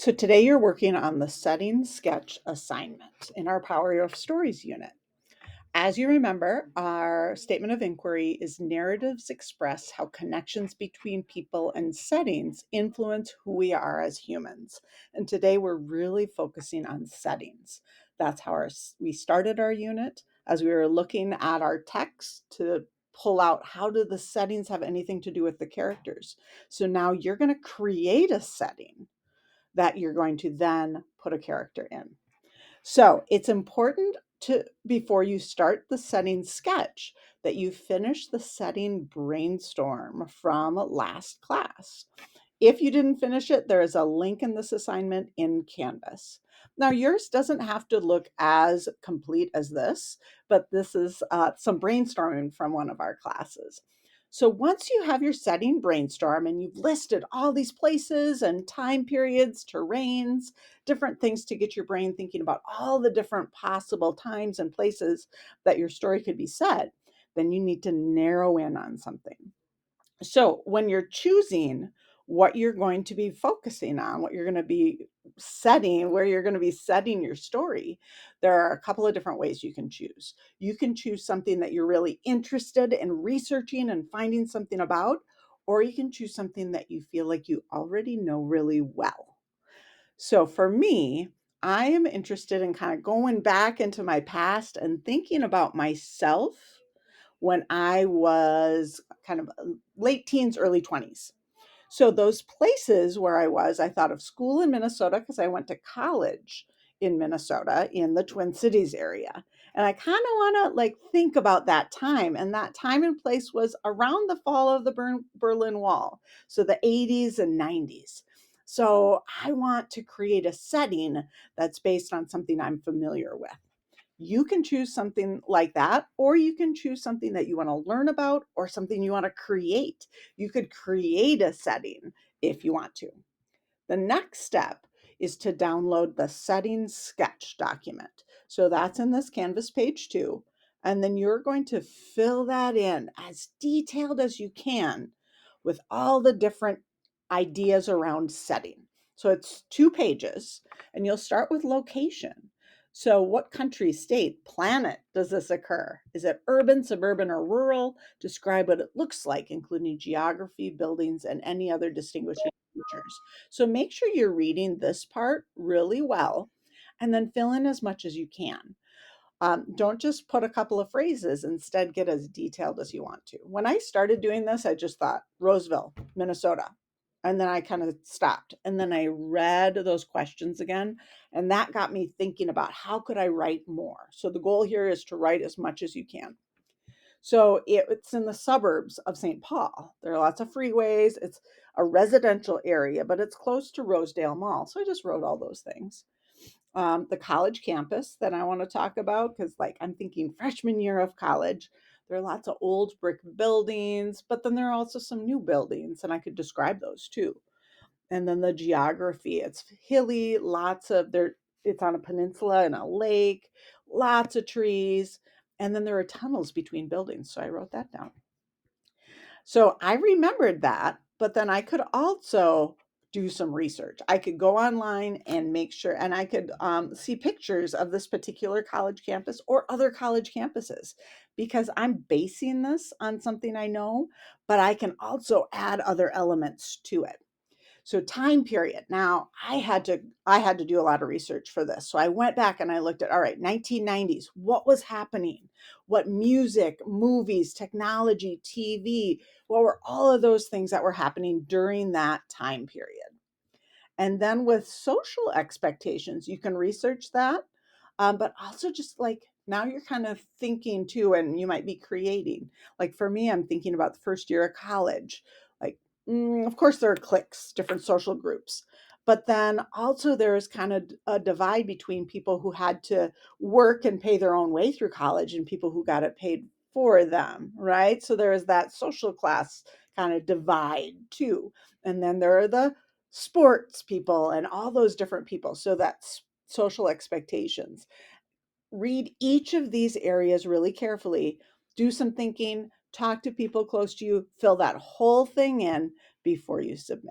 So today you're working on the setting sketch assignment in our Power of Stories unit. As you remember, our statement of inquiry is narratives express how connections between people and settings influence who we are as humans. And today we're really focusing on settings. That's how we started our unit as we were looking at our text to pull out how do the settings have anything to do with the characters. So now you're going to create a setting that you're going to then put a character in. So it's important to, before you start the setting sketch, that you finish the setting brainstorm from last class. If you didn't finish it, there is a link in this assignment in Canvas. Now, yours doesn't have to look as complete as this, but this is some brainstorming from one of our classes. So once you have your setting brainstorm and you've listed all these places and time periods, terrains, different things to get your brain thinking about all the different possible times and places that your story could be set, then you need to narrow in on something. So when you're choosing what you're going to be focusing on, what you're going to be setting, where you're going to be setting your story, there are a couple of different ways you can choose. You can choose something that you're really interested in researching and finding something about, or you can choose something that you feel like you already know really well. So for me, I am interested in kind of going back into my past and thinking about myself when I was kind of late teens, early 20s. So those places where I thought of school in Minnesota because I went to college in Minnesota in the Twin Cities area. And I kind of want to like think about that time. And that time and place was around the fall of the Berlin Wall. So the 80s and 90s. So I want to create a setting that's based on something I'm familiar with. You can choose something like that, or you can choose something that you want to learn about or something you want to create. You could create a setting if you want to. The next step is to download the settings sketch document. So that's in this Canvas page too. And then you're going to fill that in as detailed as you can with all the different ideas around setting. So it's 2 pages, and you'll start with location. So, what country, state, planet does this occur? Is it urban, suburban, or rural? Describe what it looks like, including geography, buildings, and any other distinguishing features. So make sure you're reading this part really well and then fill in as much as you can. Don't just put a couple of phrases, instead, get as detailed as you want to. When I started doing this, I just thought Roseville, Minnesota. And then I kind of stopped. And then I read those questions again. And that got me thinking about how could I write more? So the goal here is to write as much as you can. So it's in the suburbs of St. Paul. There are lots of freeways. It's a residential area, but it's close to Rosedale Mall. So I just wrote all those things. The college campus that I want to talk about, because like I'm thinking freshman year of college, there are lots of old brick buildings, but then there are also some new buildings, and I could describe those too. And then the geography, it's hilly, lots of there, it's on a peninsula and a lake, lots of trees, and then there are tunnels between buildings. So I wrote that down. So I remembered that, but then I could also do some research. I could go online and make sure, and I could see pictures of this particular college campus or other college campuses because I'm basing this on something I know, but I can also add other elements to it. So time period. Now I had to do a lot of research for this. So I went back and I looked at all right, 1990s, what was happening? What music, movies, technology, TV, what were all of those things that were happening during that time period? And then with social expectations, you can research that. But also just like now you're kind of thinking too, and you might be creating. Like for me, I'm thinking about the first year of college. Like, of course, there are cliques, different social groups. But then also there is kind of a divide between people who had to work and pay their own way through college and people who got it paid for them, right? So there is that social class kind of divide too. And then there are the sports people and all those different people. So that's social expectations. Read each of these areas really carefully, do some thinking, talk to people close to you, fill that whole thing in before you submit.